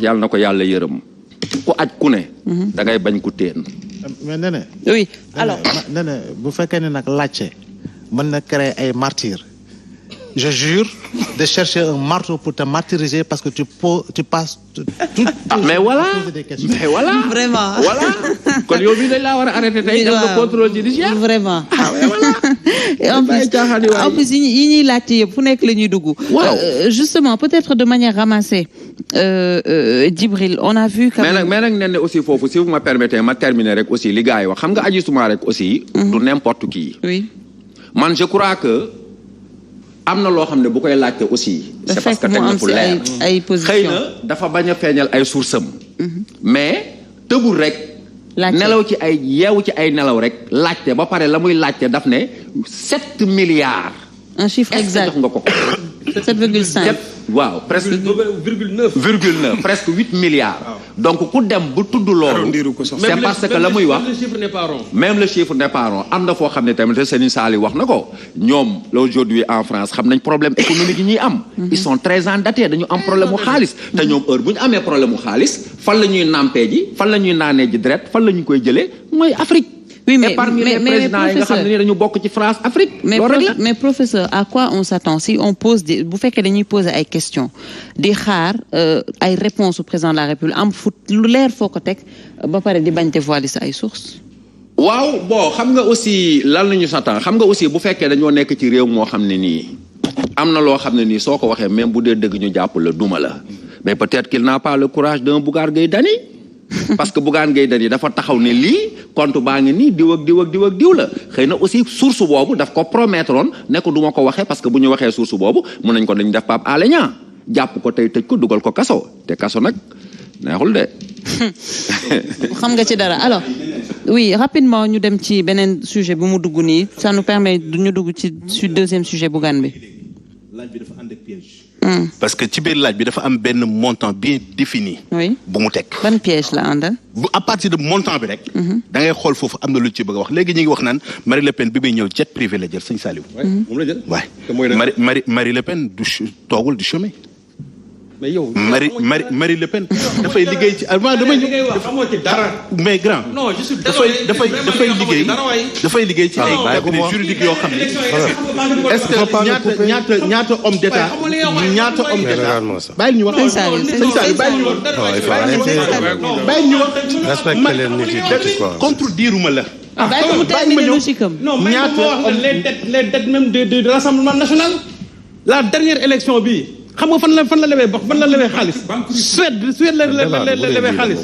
yàlla na ko yàlla yërëm ku aj ku ne da ngay bañ ku teen. mais Néné. oui alors Néné bu fekkee ne nag laajte mën na créer ay martyrs je jure de chercher un marteau pour te martyriser parce que tu passes tout mais voilà mais voilà vraiment voilà kon yow bii dañ laa war a arrêté tey def nga contrôle judiciaire vraiment voilà en plus yi ñuy laajte yëpp fu nekk la ñuy dugg justement peut-être de manière ramassée Djibril on a vu mais nag nen aussi foofu si vous me permettez ma terminer rek aussi li gars yi wax xam nga Adji Soumaré rek aussi du n'importe qui oui man je crois que am na loo xam ne bu koy laajte aussi c'est parce que teg na fu leer xëy na dafa bañ a feeñal ay sources am mais tëbul rek nelaw ci ay yeewu ci ay nelaw rek laajte ba pare la muy laajte daf ne 7 milliards un chiffre exact jox nga ko 7,5 waaw presque 0,9 presque 8 milliards donc ku dem bu tudd loolu c'est parce que la muy wax même le chiffre n'est pas rond am na foo xam ne tamit Serigne Saliou wax na ko ñoom aujourd'hui en France xam nañ problème économique yi ñuy am ils sont très endettés dañu am problème mu xaalis te ñoom heure bu ñu amee problème mu xaalis fan la ñuy nampee ji fan la ñuy naanee ji deret fan la ñu koy jëlee mooy Afrique. Oui, mais parmi les présidents yi nga xam ne dañu bokk ci France Afrique. mais professeur à quoi on s'attend si on pose bu fekkee dañuy poser ay questions di xaar ay réponses au président de la République am fu lu leer foo ko teg ba pare di bañ te voiler sa ay sources. waaw bon xam nga aussi lan la ñu s'attend xam nga aussi bu fekkee dañoo nekk ci réew moo xam ne nii am na loo xam ne nii soo ko waxee même bu dee dëgg ñu jàpp la duma la mais peut-être qu'il n'a pas le courage d'un Bougane Gueye Dany parce que Bougane Gueye Dany dafa taxaw ne lii compte baa ngi nii diw ak diw la xëy na aussi source boobu daf ko promettre woon ne ko du ma ko waxee parce que bu ñu waxee source boobu mun nañ ko dañ def Pape Alé Niang jàpp ko tey tëj ko dugal ko kaso te kaso nag neexul de. xam nga ci dara alors oui rapidement ñu dem ci beneen sujet bu mu dugg nii ça nous permet ñu dugg ci deuxième sujet Bougane bi. laaj bi dafa ànd ak piège. parce que ci biir laaj bi dafa am benn montant bien défini. oui bu mu teg. ban piège la àndal. bu à partir de montant bi rek. da ngay xool foofu am na lu ci bëgg a wax léegi ñu ngi wax naan Marie Le Pen bi muy ñëw jet privé la jël sëñ Saliou. moom la jël. waay Marie Le Pen du toogul du chômer. mais yow Marie Le Pen dafay liggéey ci avant damay ñëw xamoo ci dara. mais grand. non je suis désolé dafay liggéey ci ay cabinet juridique yoo xam ne est-ce que ñaata homme d'état bàyyi ñu wax sëñ Saliou bàyyi ñu wax respecté leen nit yi tuuti quoi contredire ma la bàyyi ko mu terminer logique am. non mais les dettes même de Rassemblement national la dernière élection bi xam nga fan la lebee xaalis. Suède la lebee xaalis.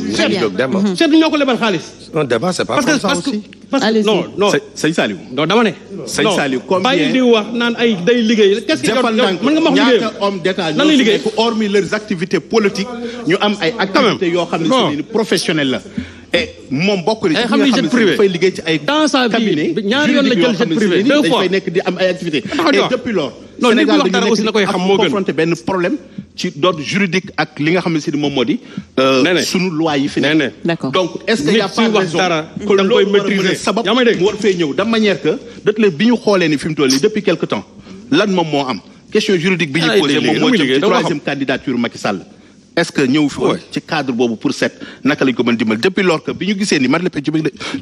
Suède ñoo ko lebal xaalis. un débat c'est pas comme ça aussi. parce que non sëñ Saliou. non dama ne. sëñ Saliou combien bàyyi di wax naan ay day liggéey. qu'est-ce que mën nga ma wax liggéey ñaata homme d'état ñoo fi nekk hormis leurs activités politiques ñu am ay activités yoo xam ne si professionnel la. et moom bokk na ci xam ni jet privé dafay liggéey ci ay dans sa vie ñaari yoon la jël jet privé deux fois dafay nekk di am ay activités. et depuis lors non nit bu wax dara aussi na koy xam moo gën confronté benn problème ci d'ordre juridique ak li nga xam ne si moom moo di. sunu loi yi fi nekk. d'accord donc est-ce que y a pas raison dara kon da nga koy maîtriser sabab yaa may dégg mu war fee ñëw de manière que bi ñu xoolee ni fi mu toll nii depuis quelque temps lan moom moo am question juridique bi ñu posé moom moo jëm ci troisième candidature Macky Sall. est-ce que ñëw fi woon ci cadre boobu pour seet naka lañ ko mën dimbal depuis lors que bi ñu gisee ni Marie Le Pen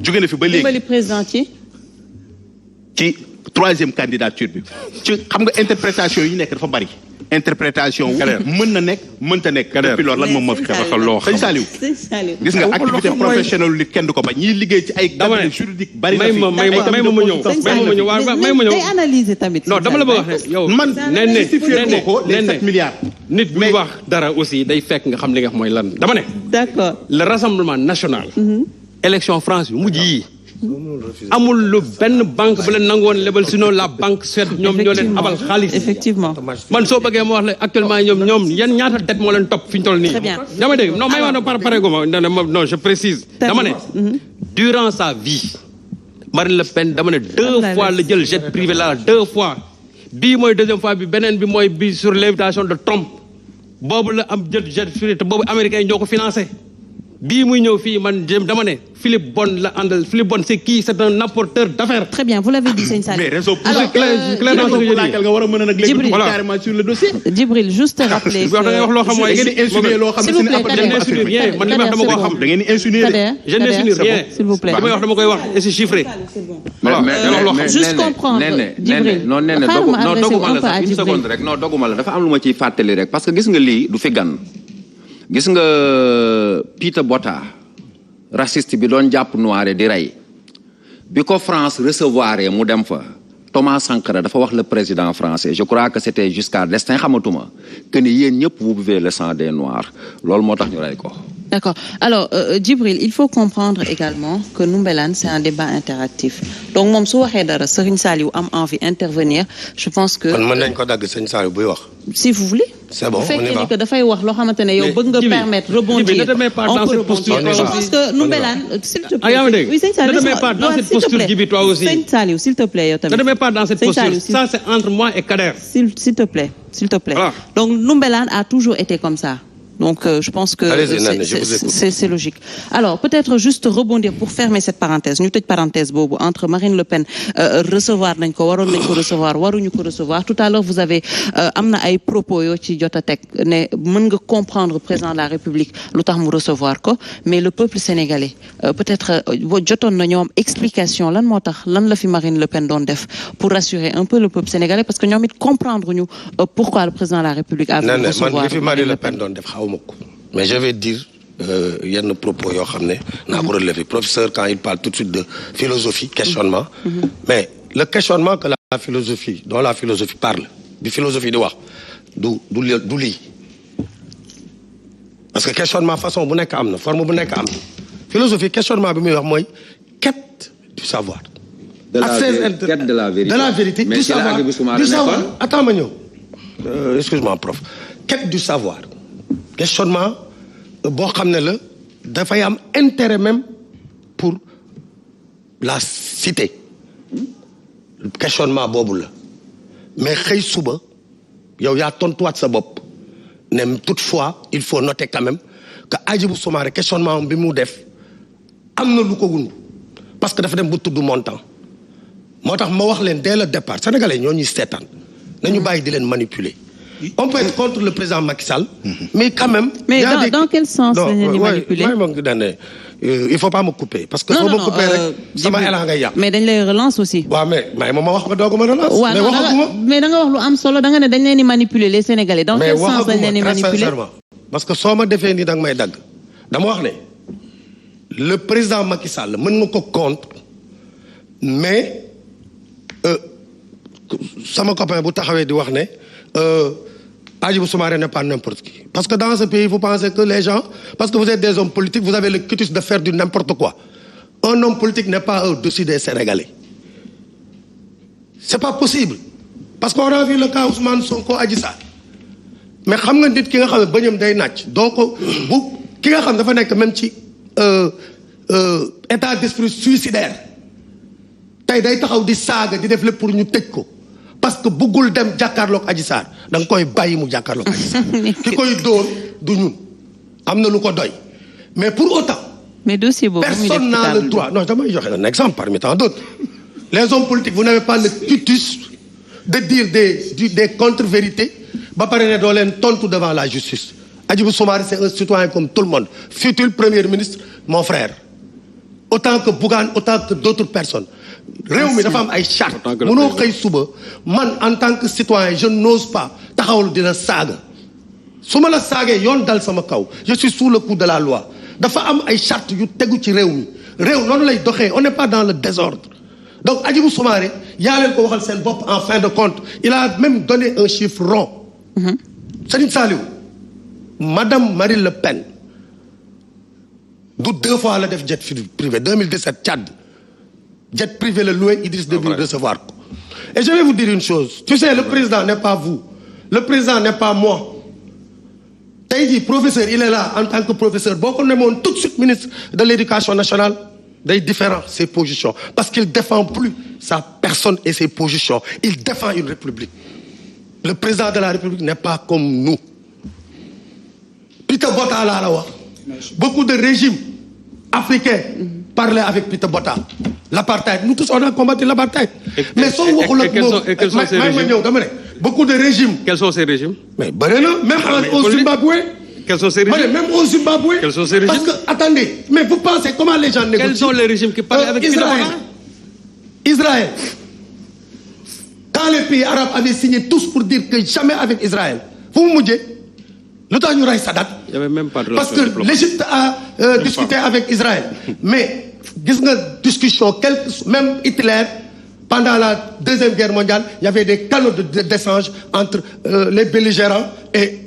jóge na fi ba léegi dimbali président ci troisième candidature bi ci xam nga interprétation yi nekk dafa bari interprétation mën na nekk mënta nekk depuis lors lan moom moo fi xew sëñ Saliou gis nga activité professionnelle nit kenn du ko ba ñiy liggéey ci ay cabinet juridique bari na fi may ma ñëw day analyser tamit non dama la bëgg wax ne yow man nee ko les 7 milliards nit bu wax dara aussi day fekk nga xam li nga xam mooy lan dama ne d'accord le Rassemblement national élection France yu mujj yi amul lu benn banque bu leen nangoon lebal sinon la banque Suède ñoom ñoo leen abal xaalis. effectivement man soo bëggee ma wax la actuellement ñoom yan ñaata dette moo leen topp fi ñu toll nii. très bien dama dégg non may wax na pare gu ma non je précise. dama ne durant sa vie Marine Le Pen dama ne 2 fois la jël jet privé la 2 fois bii mooy deuxième fois bi beneen bi mooy bi sur l'invitation de Trump boobu la am jël jet privé te boobu américains yi ñoo ko financé bii muy ñëw fii man jëm dama ne Philippe Bon la àndal Philippe Bon c'est qui? C'est un apporteur d'affaires. Très bien, vous l'avez dit, Seigne Saliou. Mais raison pour laquelle nga war a mën a nag léegi carrément sur le dossier. Djibril, juste rappeler que... da ngay wax loo xam mooy da ngeen di insinuer loo xam ne n'insinue rien. Man li may wax dama ko xam. Da ngeen di insinuer. Je n'insinue rien. S'il vous plaît. Damay wax dama koy wax et c'est chiffré. Juste comprendre, Djibril. non doguma la sax une seconde rek non doguma la dafa am lu ma ciy fàttali rek parce que gis nga lii du fi gan gis nga Peter Botta raciste bi doon jàpp noir di rey bi ko France recevoir mu dem fa Thomas Sankara dafa wax le président français je crois que c'était jusqu'à destin xamatuma que ni yéen ñëpp vous buvez le sang des noirs loolu moo tax ñu rey ko. D'accord. Alors, Djibril, il faut comprendre également que Noumbelane, c'est un débat interactif. Donc, moom su waxee dara Serigne Saliou am envie d'intervenir, je pense que... mën nañ ko dagg Serigne Saliou buy wax. Si vous voulez. C'est bon, on y va. Bu fekkee ni que dafay wax loo xamante ne yow bëgg nga permettre rebondir. On peut rebondir. Je pense que Noumbelane, s'il te plaît. Oui, Serigne Saliou. Ne te mets pas dans cette posture, Djibi, toi aussi. Serigne Saliou, s'il te plaît, yow tamit. Ne te mets pas dans cette posture. Ça, c'est entre moi et Kader. S'il te plaît. S'il te plaît. Voilà. Donc, Noumbelane a toujours été comme ça. Donc, je pense que c'est logique. Alors, peut-être juste rebondir pour fermer cette parenthèse. Ñu tëj parenthèse boobu entre Marine Le Pen recevoir nañ ko waroon nañ ko recevoir waruñu ko recevoir. Tout à l'heure, vous avez am na ay propos yoo ci jot a teg ne mën nga comprendre président de la République lu tax mu recevoir ko mais le peuple sénégalais peut-être jotoon na ñoom explication lan moo tax lan la fi Marine Le Pen doon def pour rassurer un peu le peuple sénégalais parce que ñoom it comprendre ñu pourquoi le président de la République a voulu recevoir. Man li fi Marine Le Pen doon def mais je vais dire yenn propos yoo xam ne naa ko relever professeur quand il parle tout de suite de philosophie questionnement mais le questionnement que la philosophie dont la philosophie parle bi philosophie di wax du lii parce que questionnement façon bu nekk am na forme bu nekk am na philosophie questionnement bi muy wax mooy quête du savoir quête de la vérité du savoir attends ma ñëw excuse-moi prof quête du savoir questionnement boo xam ne la dafay am intérêt même pour la cité questionnement boobu la mais xëy suba yow yaa tontuwaat sa bopp ne toutefois il faut noter quand même que Hadjibou Soumaré questionnement bi mu def am na lu ko wund parce que dafa dem ba tudd montant moo tax ma wax leen dès le départ sénégalais ñoo ñuy seetaan nañu bàyyi di leen manipuler. On peut être contre le président Macky Sall, mais quand même... Mais dans quel sens les manipuler? Il faut pas me couper. Parce que non, mais dañ lay relance aussi. Ouais, mais ma wax ba doog ma relance. Mais da nga wax lu am solo da nga ne dañ leen di manipuler les Sénégalais. Dans quel sens dañ leen di manipuler? Parce que soo ma defee nii da nga may dagg. Dama wax ne le président Macky Sall mën nga ko contre, mais sama copain bu taxawee di wax ne Hadjibou Soumaré n'est pas n'importe qui. Parce que dans ce pays, vous pensez que les gens, parce que vous êtes des hommes politiques, vous avez le cutus de faire du n'importe quoi. Un homme politique n'est pas au-dessus des Sénégalais. C'est pas possible. Parce qu'on a vu le cas Ousmane Sonko Adji Sarr. Mais xam nga nit ki nga xam ne bañam day nàcc donc bu ki nga xam dafa nekk même ci état d'esprit suicidaire tey day taxaw di saaga di def lépp pour ñu tëj ko. Parce que bëggul dem jàkkaarloog Adji Sarr da nga koy bàyyi mu jàkkaarloog Adji Sarr ki koy dóor du ñun am na lu ko doy mais pour autant. mais dossier boobu personne n'a le droit non damay joxe un exemple parmi tant d'autres les hommes politiques vous n'avez pas le cutus de dire des contre-vérités ba pare ne doo leen tontu devant la justice. Hadjibou Soumaré c'est un citoyen comme tout le monde futur premier ministre mon frère autant que Bougane autant que d'autres personnes. réew mi dafa am ay charte mënoo xëy suba man en tant que citoyen je n'ose pas taxawul dina saaga su ma la saagee yoon dal sama kaw je suis sous le coup de la loi dafa am ay charte yu tegu ci réew mi réew noonu lay doxee on n'est pas dans le désordre donc Hadjibou Soumaré yaa leen ko waxal seen bopp en fin de compte il a même donné un chiffre rond Serigne Saliou madame Marine Le Pen du 2 fois la def jet privé 2017 Tchad jet privé le loué Idriss Déby recevoir ko et je vais vous dire une chose tu sais le président n'est pas vous le président n'est pas moi tey jii professeur il est là en tant que professeur boo ko nemoon tout de suite ministre de l'éducation nationale day différent ses positions parce qu'il défend plus sa personne et ses positions il défend une république le président de la république n'est pas comme nous Peter Botta laa la wax beaucoup de régimes africains parlaient avec Peter Botha. L'apartheid, nous tous on a combattu l'apartheid. Mais sans quels sont ces régimes? Beaucoup de régimes. Quels sont ces régimes? Mais même au Zimbabwe. Quels sont ces régimes? Même au Zimbabwe. Quels sont ces régimes? Parce que, attendez, mais vous pensez comment les gens négocient? Quels sont les régimes qui parlent avec Israël. Quand les pays arabes avaient signé tous pour dire que jamais avec Israël, vous me dites, le temps il y aura Sadat. Il n'y avait même pas de parce que l'Égypte a discuté avec Israël. Mais, discussion, même Hitler, pendant la Deuxième Guerre mondiale, il y avait des canaux d'échange entre les belligérants et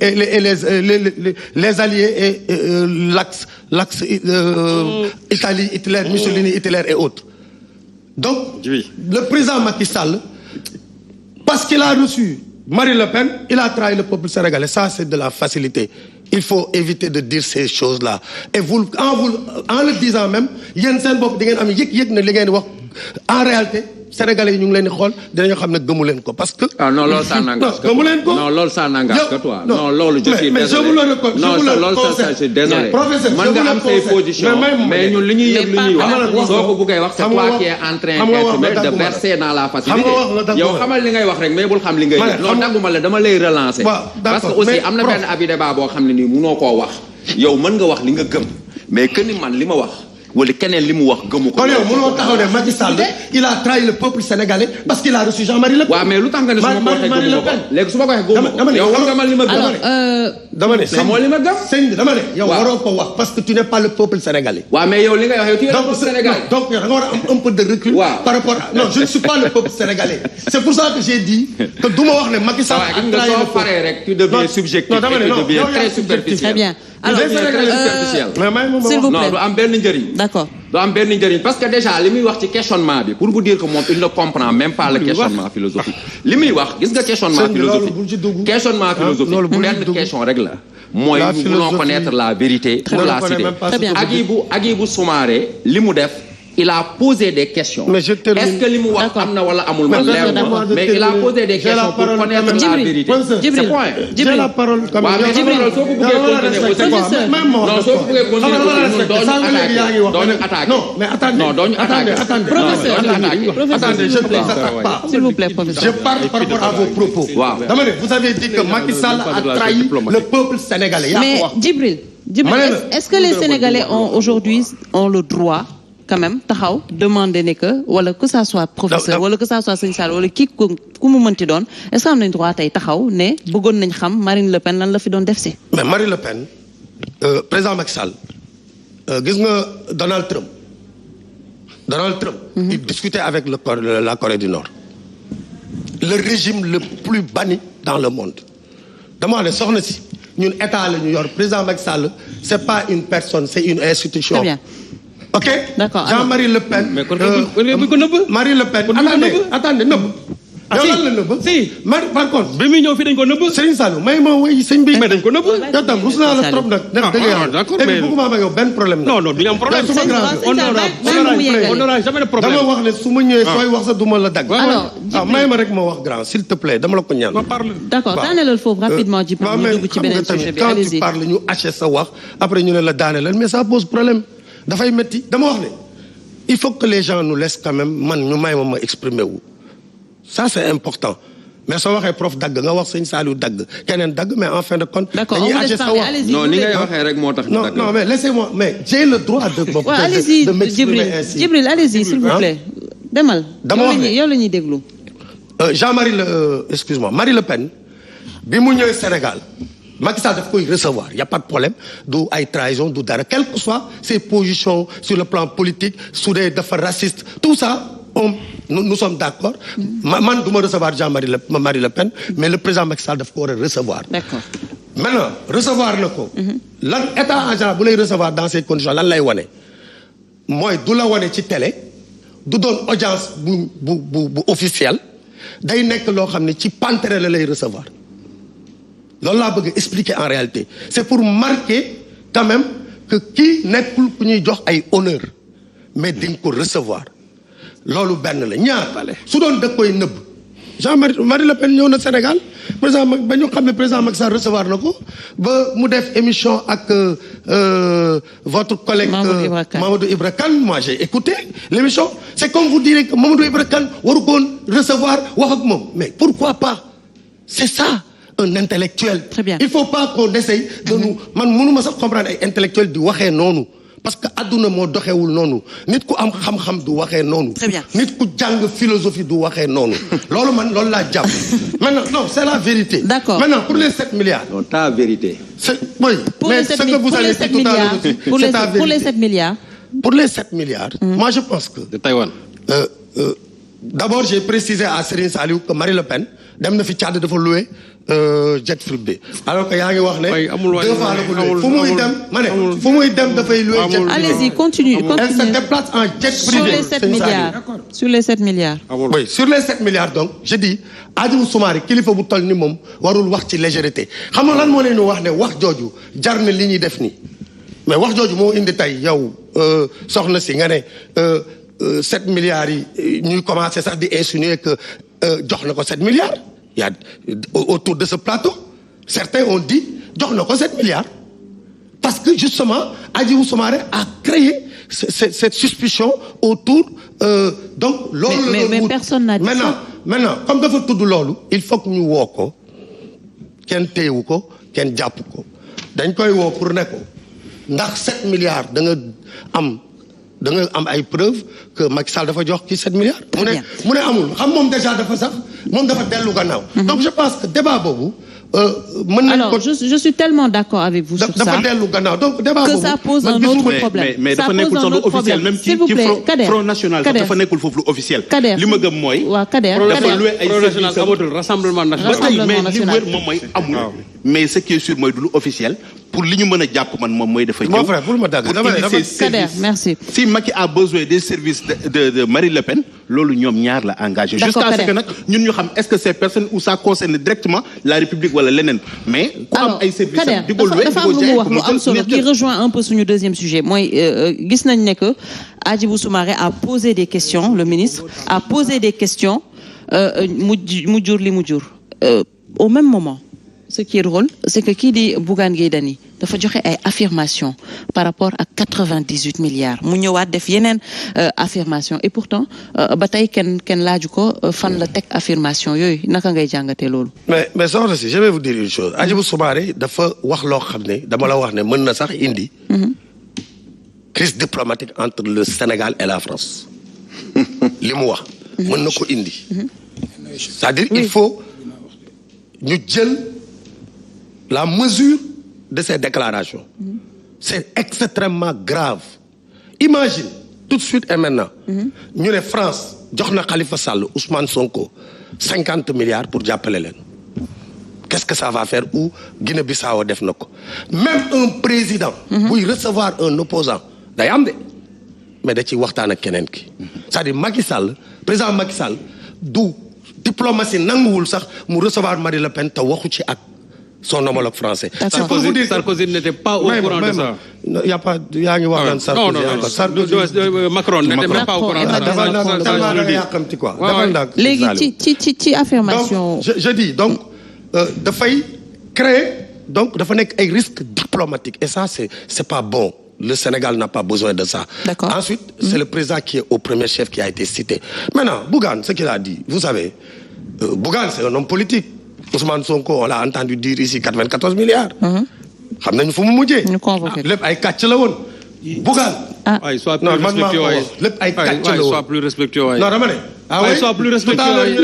les alliés et l'axe Italie, Hitler, Mussolini, Hitler et autres. Donc, oui. Le président Macky Sall, parce qu'il a reçu Marine Le Pen, il a trahi le peuple sénégalais. Ça, c'est de la facilité. Il faut éviter de dire ces choses-là. Et en le disant même, en réalité, Sénégalais ñu ngi leen di xool dinañu xam ne gëmu leen ko parce que. ah non loolu ça n'engage que gëmu leen ko non loolu ça n'engage que toi. non loolu je suis mais je vous le reconnais non loolu ça je suis désolé. man nga am say position mais ñun li ñuy yëg li ñuy wax soo ko bëggee wax c'est toi qui es en train de verser dans la facilité. yow xamal li ngay wax rek mais bul xam li ngay yëg. non dagguma la dama lay relancer. parce que aussi am na benn avis débat boo xam ne nii munoo koo wax. yow mën nga wax li nga gëm mais que ni man li ma wax. wala keneen li mu wax gëmu ko. kon yow mënoo taxaw ne Macky Sall il a trahi le peuple sénégalais parce qu'il a reçu Jean-Marie Le Pen. waaw mais lu tax nga ne su ma ko waxee gëmu ko léegi su ma ko waxee gëmu ko yow xam nga man li ma gëm. dama ne xamoo li ma gëm. sëñ bi dama ne yow waroo ko wax parce que tu n'es pas le peuple sénégalais. waaw mais yow li nga wax yow tu es le peuple sénégalais. donc yow da nga war a am un peu de recul. par rapport à non je ne suis pas le peuple sénégalais. c'est pour ça que j'ai dit que du ma wax ne Macky Sall a trahi le peuple. soo paree rek tu deviens subjectif. non dama ne non tu deviens très superficiel. très bien alors s'il vous plaît non du am benn njëriñ. d'accord. du am benn njëriñ parce que déjà li muy wax ci questionnement bi pour vous dire que moom il ne comprend même pas le questionnement philosophique li muy wax gis nga questionnement philosophique questionnement philosophique benn question rek la mooy ñu voulons connaître la vérité pour la cité Hadjibou Soumaré li mu def il a posé des questions. Mais je termine. Est-ce que li mu wax am na wala amul man leer mais il a posé des questions pour connaître la vérité. C'est point. J'ai la parole quand même. waaw mais soo ko bëggee continuer non soo ko bëggee continuer doo ñu attaqué. non mais attendez. non doo ñu attaqué. professeur attendez je ne vous attaque pas. s'il vous plaît professeur. Je parle par rapport à vos propos. waaw dama ne vous avez dit que Macky Sall a trahi le peuple sénégalais. mais Djibril est-ce que les Sénégalais aujourd'hui ont le droit quand même taxaw demander ne que ça soit professeur wala que ça soit Sëñ Sall wala kii ku mu mënti doon est-ce que am nañ droit tey taxaw ne bëggoon nañ xam Marine Le Pen lan la fi doon def si. mais Marine Le Pen président Macky Sall gis nga Donald Trump il discutait avec la Corée du Nord le régime le plus banni dans le monde dama wax ne soxna si ñun état la ñu yor président Macky Sall c'est pas une personne c'est une institution. Très bien. Ok. D'accord. Jean-Marie Le Pen. mais kon ko nëbb. Marie Le Pen. attendez nëbb. yow lan la nëbb. si par contre. bi muy ñëw fii dañ ko nëbb. Serigne Saliou may ma woy sëñ bi. mais dañ ko nëbb. yow tam rus naa la trop nag. d'accord mais bëgguma ma yow benn problème la. non du ñu am problème. on n'aura jamais de problème. dama wax ne su ma ñëwee sooy wax sa duma la dagg. alors may ma rek ma wax grand s'il te plaît dama la ko ñaan. d'accord daanelal foofu rapidement Djibril ñu dugg ci beneen sujet bi allez-y. quand tu parles ñu haché sa wax après ñu ne la daanelal mais ça pose problème. dafay métti dama wax ne il faut que les gens nous laissent quand même man ñu may ma exprimer wu ça c'est important mais soo waxee prof dagg nga wax Sëñ Saliou dagg keneen dagg mais en fin de compte. d'accord dañuy àgg sa wax non ni ngay waxee rek moo tax. non mais laissez-moi mais j'ai le droit de m'exprimer ainsi. Djibril allez-y s'il vous plaît. demal. dama wax ne yow la ñuy déglu. Marie Le Pen bi mu ñëwee Sénégal. Macky Sall daf koy recevoir y a pas de problème du ay trahison du dara quelles que soient ses positions sur le plan politique su dee dafa raciste tout ça nous sommes d'accord man du ma recevoir Marie Le Pen mais le président Macky Sall daf ko war a recevoir. D'accord. maintenant recevoir na ko. lan état en général bu lay recevoir dans ces conditions lan lay wane mooy du la wane ci télé du doon audience bu officielle day nekk loo xam ne ci pantere la lay recevoir. loolu laa bëgg expliquer en réalité c'est pour marquer quand même que kii nekkul ku ñuy jox ay honneur mais dañ ko recevoir loolu benn la ñaar su doon da koy nëbb Marie Le Pen ñëw na Sénégal président ba ñu xam ne président Macky Sall recevoir na ko ba mu def émission ak votre collègue Mamadou Ibra Kane. Moi j'ai écouté l'émission. C'est comme vous direz que Mamadou Ibra Kane waru ko recevoir wax ak moom mais pourquoi pas? C'est ça un intellectuel. Très bien. Il faut pas qu'on essaye de nous man mënuma sax comprendre ay intellectuel di waxee noonu. Parce que adduna moo doxewul noonu nit ku am xam-xam du waxee noonu. Très bien. nit ku jàng philosophie du waxee noonu. loolu laa jàpp. Maintenant non c'est la vérité. D'accord. Maintenant pour les 7 milliards. non ta vérité. Oui. Mais ce que vous avez dit tout à l'heure aussi, c'est ta vérité. Pour les 7 milliards. Pour les 7 milliards. Moi je pense que. De Taïwan. D'abord j'ai précisé à Serigne Saliou que Marie Le Pen dem na fi Tchad dafa loué jet privé alors que yaa ngi wax ne. deux fois la ko loué fu muy dem dafay loué jet privé. Allez-y continue. Elle se déplace en jet privé. Sur les 7 milliards. Sur les 7 milliards. Oui sur les 7 milliards donc je dis Hadjibou Soumaré kilifa bu toll ni moom warul wax ci légèreté xam nga lan moo leen wax ne wax jooju jar na li ñuy def nii mais wax jooju moo indi tey yow soxna si nga ne 7 milliards yi ñuy commencé sax di insinuer que jox na ko 7 milliards. Il y a autour de ce plateau certains ont dit jox na ko 7 milliards parce que justement Hadjibou Soumaré a créé cette suspicion autour donc loolu mais personne n'a dit ça. Maintenant comme dafa tudd loolu il faut que ñu woo ko kenn téyewu ko kenn jàpp ko dañ koy woo pour ne ko ndax 7 milliards da nga am ay preuves que Macky Sall dafa jox ki 7 milliards. mu ne amul xam moom déjà dafa sax moom dafa dellu gannaaw. donc je pense que débat boobu. mën nañu ko alors je suis tellement d'accord avec vous sur ça. dafa dellu gannaaw donc débat boobu. que ça pose un autre problème. mais dafa nekkul sax lu officiel même ci front national sax dafa nekkul foofu lu officiel. li ma gëm mooy. waaw Kader dafa loué ay services amatul rassemblement national. mais li wër moom mooy amul. mais ce qui est sûr mooy du lu officiel pour li ñu mën a jàpp man moom mooy dafa ñëw. mon frère pour ma dagg Kader merci. si Macky a besoin des services de Marie Le Pen loolu ñoom ñaar la engagé. jusqu'à ce que nag ñun ñu xam est-ce que ces personnes ou ça concerne directement la République wala leneen mais. ku am ay services di ko loué di ko jaay dafa am lu mu wax lu am solo qui rejoint un peu suñu deuxième sujet mooy gis nañ ne que Hadjibou Soumaré a posé des questions le ministre a posé des questions mu jur li mu jur au même moment. Ce qui est drôle, c'est que kii di Bougane Gueye Dany dafa joxe ay affirmations par rapport à 98 milliards mu ñëwaat def yeneen affirmation et pourtant ba tey kenn laaju ko fan la teg affirmation yooyu naka ngay jàngatee loolu. mais soxna si je vais vous dire une chose Hadjibou Soumaré dafa wax loo xam ne dama la wax ne mën na sax indi. crise diplomatique entre le Sénégal et la France. li mu wax. mën na ko indi. c'est-à-dire il faut ñu jël. La mesure de ces déclarations, c'est extrêmement grave. Imagine, tout de suite et maintenant, ñu ne France jox na Khalifa Sall Ousmane Sonko 50 milliards pour jàppale leen. Qu'est-ce que ça va faire ou Guinée-Bissau def na ko. Même un président. buy recevoir un opposant day am de mais da ciy waxtaan ak keneen ki. c'est-à-dire Macky Sall président Macky Sall du diplomatie nanguwul sax mu recevoir Marie Le Pen te waxu ci ak. son homologue français. Sarkozy n'était pas au courant de ça. Il y a pas yaa ngi wax naan Sarkozy. Macron n'était même pas au courant de ça. dafa yàqamti quoi. léegi ci affirmation. donc je dis donc dafay créer donc dafa nekk ay risques diplomatiques et ça c'est pas bon. Le Sénégal n'a pas besoin de ça. D'accord. Ensuite, c'est le président qui est au premier chef qui a été cité. Maintenant, Bougane, ce qu'il a dit, vous savez, Bougane, c'est un homme politique. Ousmane Sonko, on l'a entendu dire ici 94 milliards. xam nañu fu mu mujjee. ñu convoqué lépp ay kàcc la woon. Bougane. waay soit plus respectueux waay lépp ay kàcc la woon. soit plus respectueux waay. non dama ne. ah oui soit plus respectueux waay.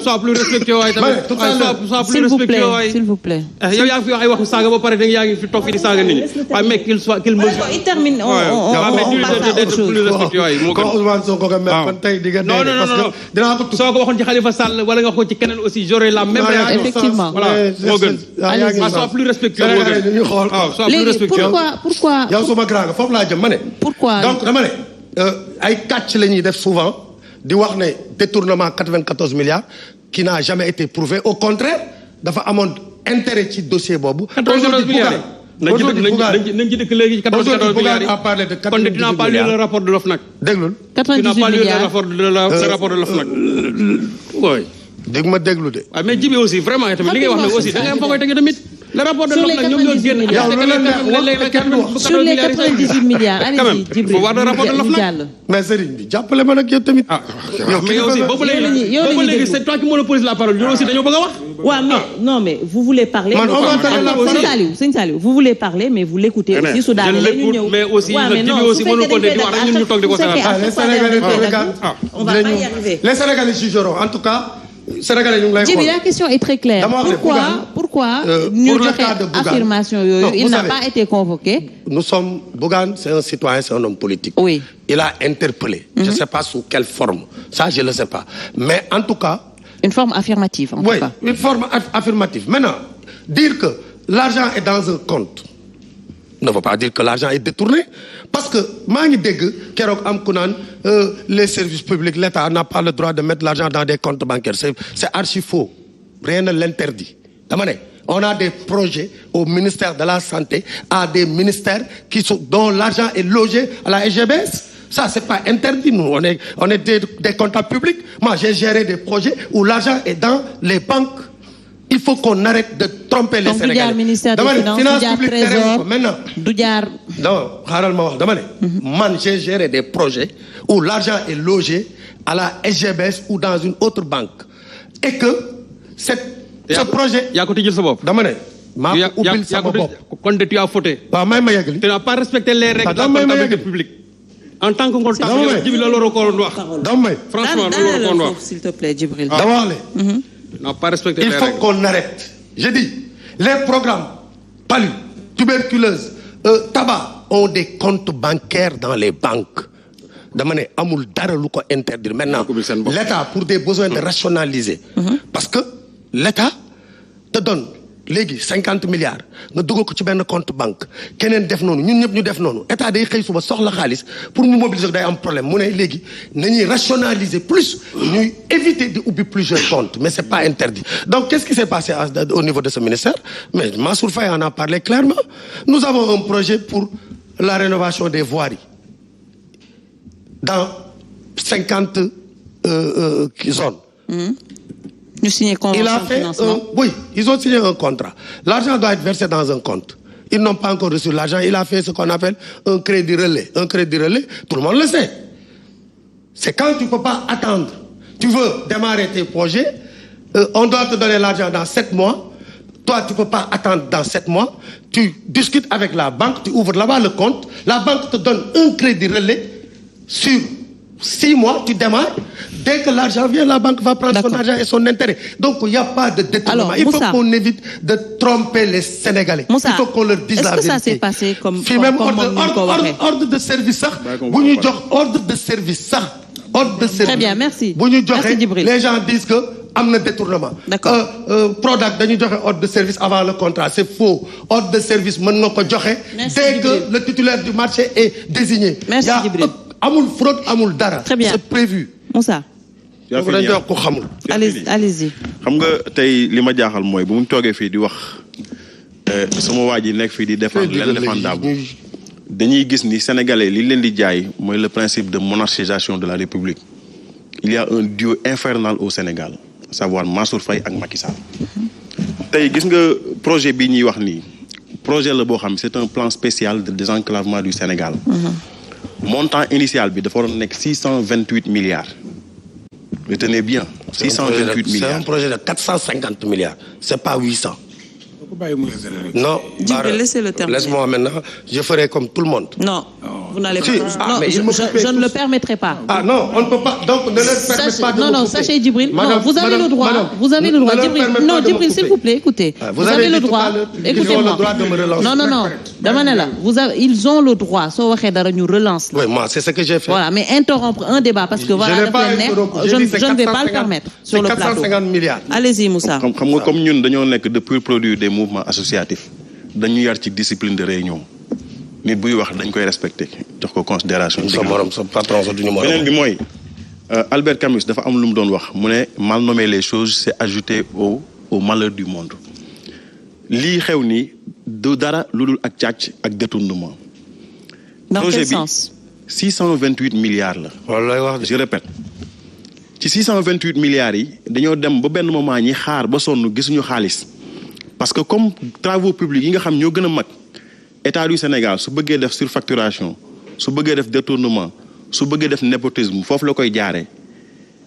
soit plus respectueux waay tamit. soit plus respectueux waay. s'il vous plaît. yow yaa ngi fi wax ay waxu saaga ba pare da yaa ngi fi toog fi di saaga nit ñi. waaye mais qu'il mesure. il termine on plus respectueux waay moo gën. Ousmane Sonko nga mel kon tey di nga non non non dinaa ko soo ko waxoon ci Khalifa Sall wala nga wax ko ci keneen aussi j'aurais la même réaction. effectivement voilà moo gën. soit plus respectueux moo gën. soit plus respectueux. pourquoi yow suma grand nga foofu laa jëm ma ne. pourquoi donc dama ne ay kàcc la ñuy def souvent di wax ne détournement 94 milliards qui n'a jamais été prouvé au contraire dafa amoon intérêt ci dossier boobu. 94 milliards nañ ci dëkk léegi 94 milliards yi kon dinaa pas lire le rapport de l'OFNAC. déglul. 98 milliards le rapport de l'OFNAC. oui. dégg ma déglu de. waaw mais Djibi aussi vraiment tamit li ngay wax nag aussi da ngay am foo koy tege tamit. le rapport de l'OFNAC ñoom ñoo génn. sur les 98 milliards. allez-y Djibril faut voir le rapport de l'OFNAC. mais Serigne bi jàppale ma nag yow tamit. mais aussi boobu léegi c'est toi qui monopolise la parole ñoo aussi dañoo bëgg a wax. waaw mais non mais vous voulez parler. Sëñ Saliou vous voulez parler mais vous l'écoutez aussi su daal la ñu ñëw. mais aussi Djibi aussi mënul ko di wax rek ñun ñu toog di ko seetaan. on va pas y arriver. Les Sénégalais jugeront en tout cas. Sénégalais ñu ngi lay xool. Djibi, la question est très claire. Pourquoi ñu joxe affirmation yooyu il n'a pas été convoqué. Bougane, c'est un citoyen, c'est un homme politique. Oui. Il a interpellé. Je ne sais pas sous quelle forme. Ça, je ne le sais pas. Mais en tout cas. Une forme affirmative, en tout cas. Oui, une forme affirmative. Maintenant, dire que l'argent est dans un compte ne veut pas dire que l'argent est détourné. Parce que, les services publics, l'État n'a pas le droit de mettre l'argent dans des comptes bancaires. C'est archi faux. Rien ne l'interdit. On a des projets au ministère de la Santé, à des ministères dont l'argent est logé à la SGBS. Ça, c'est pas interdit. Nous, on est des comptables publics. Moi, j'ai géré des projets où l'argent est dans les banques. Il faut qu'on arrête de tromper les Sénégalais. Donc, ministère des Finances, Trésor, man, j'ai géré des projets où l'argent est logé à la SGBS ou dans une autre banque. Et que ce projet... Tu as fauté. Tu n'as pas respecté les règles de la comptabilité publique. En tant que comptable, franchement, s'il te plaît, Djibril. Il faut qu'on arrête. Je dis, les programmes palu, tuberculose, tabac ont des comptes bancaires dans les banques. Interdire. Maintenant, l'État, pour des besoins de rationaliser, parce que l'État te donne 50 milliards, nous devons un compte banque. Nous devons l'État pour nous mobiliser un problème. Nous rationaliser plus, nous éviter d'ouvrir plusieurs comptes. Mais ce n'est pas interdit. Donc, qu'est-ce qui s'est passé au niveau de ce ministère? Mais Mansour Faye en a parlé clairement. Nous avons un projet pour la rénovation des voiries dans 50 zones. Nous signons oui, ils ont signé un contrat. L'argent doit être versé dans un compte. Ils n'ont pas encore reçu l'argent. Il a fait ce qu'on appelle un crédit relais. Un crédit relais, tout le monde le sait. C'est quand tu ne peux pas attendre. Tu veux démarrer tes projets, on doit te donner l'argent dans 7 mois. Toi, tu ne peux pas attendre dans 7 mois. Tu discutes avec la banque, tu ouvres là-bas le compte. La banque te donne un crédit relais sur 6 mois, tu démarres. Dès que l'argent vient, la banque va prendre son argent et son intérêt. Donc, il n'y a pas de détournement. Il faut qu'on évite de tromper les Sénégalais. Il faut qu'on leur dise la vérité. Est-ce que ça s'est passé comme ordre de service, ordre de service, ordre de service. Très bien, merci. Les gens disent que am na détournement. D'accord. Product dañu joxe ordre de service avant le contrat, c'est faux. Ordre de service mën nga ko joxe dès que le titulaire du marché est désigné. Merci Djibril. Amul fraude, amul dara. Très bien. C'est prévu. Moussa. Allez-y. Xam nga tey li ma jaaxal mooy bu mu toogee fii di wax sama waa ji nekk fii di défendre l'indéfendable. Dañuy gis ni sénégalais li leen di jaay mooy le principe de monarchisation de la République. Il y a un duo infernal au Sénégal, à savoir Mansour Faye ak Macky Sall. Tey gis nga projet bii ñuy wax nii projet la boo xam c'est un plan spécial de désenclavement du Sénégal. Montant initial bi dafa waroon nekk 628 milliards. Retenez bien, 628 milliards. C'est un projet de 450 milliards. C'est pas 800. Non, laissez-le terminer. Laisse-moi maintenant, je ferai comme tout le monde. Non, vous n'allez pas. Non, je ne le permettrai pas. Ah non, on ne peut pas. Donc ne leur permettez pas de Non, sachez Djibril. Non, vous avez le droit. Vous avez le droit. Non, Djibril, s'il vous plaît, écoutez. Vous avez le droit. Écoutez-moi. Ils ont le droit de me relancer. Non. Damanela, ils ont le droit. So nous relance. Oui, moi, c'est ce que j'ai fait. Voilà, mais interrompre un débat parce que voilà, je ne vais pas le permettre sur le plateau. 450 milliards. Allez-y, Moussa. Comme nous, nous sommes de purs produits des mouvements associatifs. Dañu yar ci discipline de réunion. Nit buy wax dañ koy respecter, jox ko considération. Sa patron sa duñu morom. Benen bi moy Albert Camus dafa am lu mu doon wax mu ne mal nommer les choses c'est ajouter au malheur du monde. Li xew ni du dara ludul ak tiatch ak détournement. Dans quel sens? 628 milliards là. Wallahi wax je répète. ci 628 milliards yi dañoo dem ba benn moment ñi xaar ba sonn gisuñu xaalis parce que comme travaux publics yi nga xam ñoo gën a mag état du Sénégal su bëggee def surfacturation su bëggee def détournement su bëggee def népotisme foofu la koy jaaree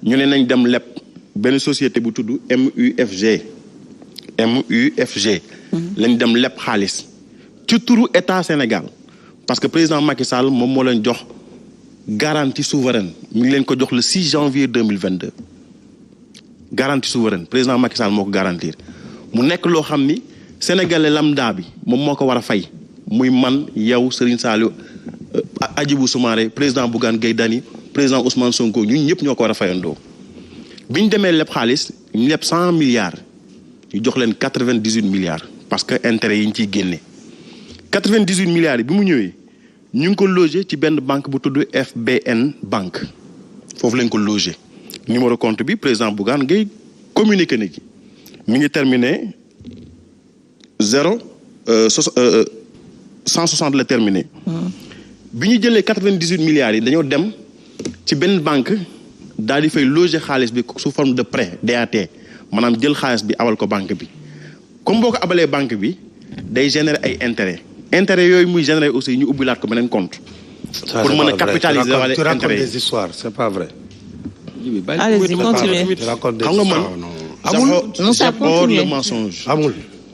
ñu ne nañ dem leb benn société bu tudd MUFG lañ dem leb xaalis ci turu état Sénégal parce que président Macky Sall moom moo leen jox garantie souveraine mi ngi leen ko jox le 6 janvier 2022 garantie souveraine président Macky Sall moo ko garantir mu nekk loo xam ni sénégalais lambda bi moom moo ko war a fay muy man yow Serigne Saliou Hadjibou Soumaré président Bougane Gueye Dany président Ousmane Sonko ñun ñëpp ñoo ko war a fayandoo bi ñu demee leb xaalis ñu leb 100 milliards ñu jox leen 98 milliards parce que intérêt yi ñu ciy génne 98 milliards yi bi mu ñëwee ñu ngi ko logé ci benn banque bu tudd FBN banque foofu lañ ko logé numéro compte bi président Bougane Gueye communiqué na ci mi ngi terminé 160 la terminé. bi ñu jëlee 98 milliards yi dañoo dem ci benn banque daal di fay loger xaalis bi sous forme de prêt DAT maanaam jël xaalis bi abal ko banque bi comme boo ko abalee banque bi day générer ay intérêt yooyu muy générer aussi ñu ubbilaat ko beneen compte. pour mën a capitaliser wala intérêt yi. tu racontes des histoires c'est pas vrai. Allez-y, continuez. xam nga man. j'abhorre le mensonge.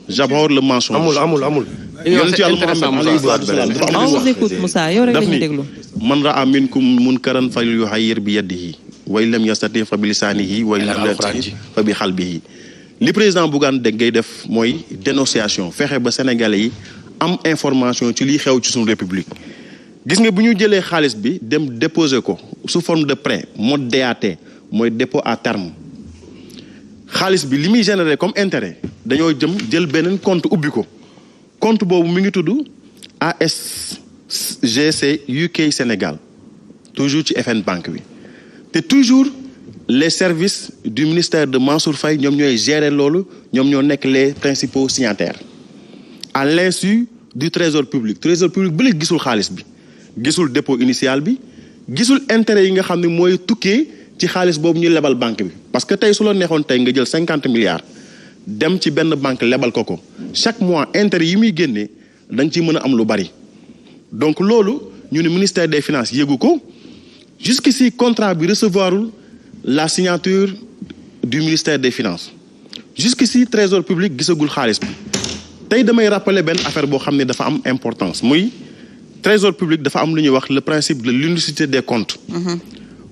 J'abhorre le mensonge. amul. yonent Yàlla Muhammad alayhi salaatu wa salaam dafa am lu On vous écoute, Moussa, yow rek la ñuy déglu. man raa minkum munkaran falyughayyir bi yadihi wa in lam yastati fa bi lisaanihi wa in lam yastati fa bi qalbihi li président Bougane ngay def mooy dénonciation fexe ba sénégalais yi am information ci liy xew ci suñu république. gis nga bu ñu jëlee xaalis bi dem déposer ko sous forme de prêt mode DAT mooy dépôt à terme xaalis bi li muy générer comme intérêt dañoo jël beneen compte ubbi ko compte boobu mi ngi tudd ASGC UK Sénégal toujours ci FN Bank bi te toujours les services du ministère de Mansour Faye ñoom ñooy gérer loolu ñoom ñoo nekk les principaux signataires à l'insu du trésor public ba léegi gisul xaalis bi gisul dépôt initial bi gisul intérêt yi nga xam ne mooy tukkee ci xaalis boobu ñu lebal banque bi parce que tey su la neexoon tey nga jël 50 milliards dem ci benn banque lebal ko chaque mois intérêt yi muy génnee da nga ciy mën a am lu bari donc loolu ñu ne ministère des finances yëgu ko jusqu'ici contrat bi recevoirul la signature du ministère des finances jusqu'ici trésor public gisagul xaalis bi tey damay rappeler benn affaire boo xam ne dafa am importance muy trésor public dafa am lu ñuy wax le principe de l'unicité des comptes.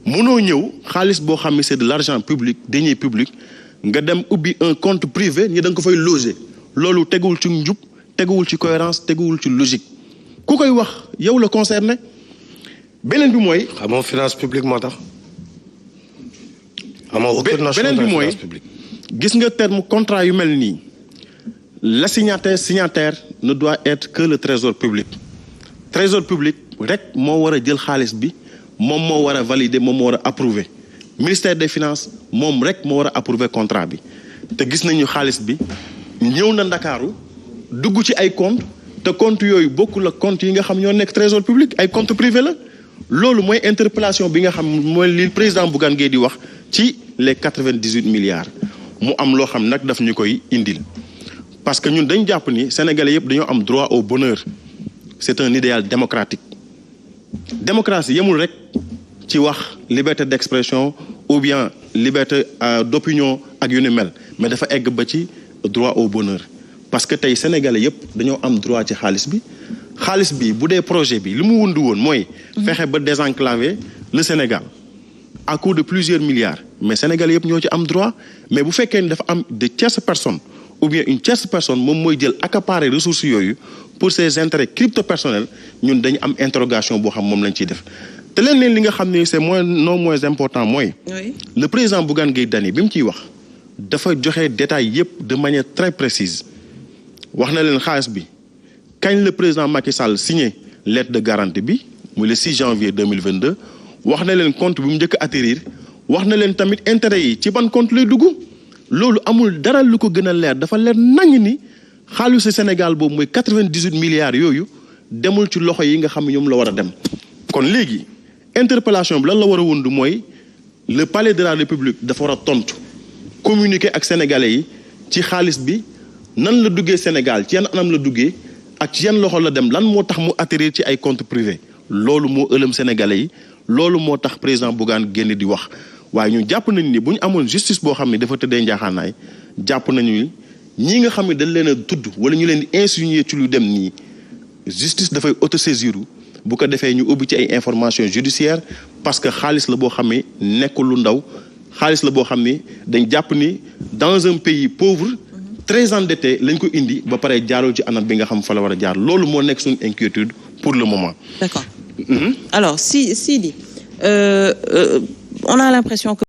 mënoo ñëw xaalis boo xam ne c'est de l'argent public deniers publics nga dem ubbi un compte privé ñi da nga ko fay loger loolu teguwul ci njub teguwul ci cohérence teguwul ci logique ku koy wax yow la concerné beneen bi mooy. xamoo finance publique moo tax. xamoo aucune notion de finance publique. gis nga terme contrat yu mel nii la signataire ne doit être que le trésor public. trésor public rek moo war a jël xaalis bi moom moo war a valider moom moo war a approuver ministère des finances moom rek moo war a approuver contrat bi te gis nañu xaalis bi ñëw na Ndakaaru dugg ci ay compte te compte yooyu bokkul ak compte yi nga xam ñoo nekk trésor public ay compte privé la loolu mooy interpellation bi nga xam mooy li président Bougane Gueye di wax ci les 98 milliards mu am loo xam nag daf ñu koy indil parce que ñun dañ jàpp ni sénégalais yëpp dañoo am droit au bonheur c'est un idéal démocratique démocratie yemul rek ci wax liberté d'expression ou bien liberté d'opinion ak yu ni mel mais dafa egg ba ci droit au bonheur parce que tey sénégalais yëpp dañoo am droit ci xaalis bi bu dee projet bi li mu wundu woon mooy fexe ba désenclaver le Sénégal à coût de plusieurs milliards mais sénégalais yëpp ñoo ci am droit mais bu fekkee ni dafa am de tierces personnes ou bien une tierce personne moom mooy jël accaparer ressources yooyu pour ses intérêts crypto-personnels ñun dañu am interrogation boo xam moom lañ ciy def te leen li nga xam ne c'est non moins important mooy le président Bougane Gueye Dany bi mu ciy wax dafa joxe détails yëpp de manière très précise wax na leen xaalis bi kañ le président Macky Sall signé lettre de garantie bi muy le 6 janvier 2022 wax na leen compte bi mu njëkk atterrir wax na leen tamit intérêt yi ci ban compte lay dugg loolu amul dara lu ko gën a leer dafa leer nañ ni xaalisu Sénégal boobu mooy 98 milliards yooyu demul ci loxo yi nga xam ne ñoom la war a dem kon léegi interpellation bi lan la war a wundu mooy le palais de la République dafa war a tontu communiquer ak sénégalais yi ci xaalis bi nan la duggee Sénégal ci yan anam la duggee ak ci yan loxo la dem lan moo tax mu atterrir ci ay comptes privés loolu moo ëlëm sénégalais yi loolu moo tax président Bougane génn di wax waaye ñu jàpp nañu ni bu ñu amoon justice boo xam ne dafa tëddee njaaxaanaay jàpp nañu ñi nga xam ne dañ leen a tudd wala ñu leen di insinuer ci lu dem nii justice dafay autosaisir bu ko defee ñu ubbi ci ay informations judiciaires parce que xaalis la boo xam ne nekkul lu ndaw xaalis la boo xam ne dañ jàpp ni dans un pays pauvre très endetté lañ ko indi ba pare jaarul ci anam bi nga xam fa la war a jaar loolu moo nekk suñu inquiétude pour le moment. D'accord. Alors Sidi, on a l'impression que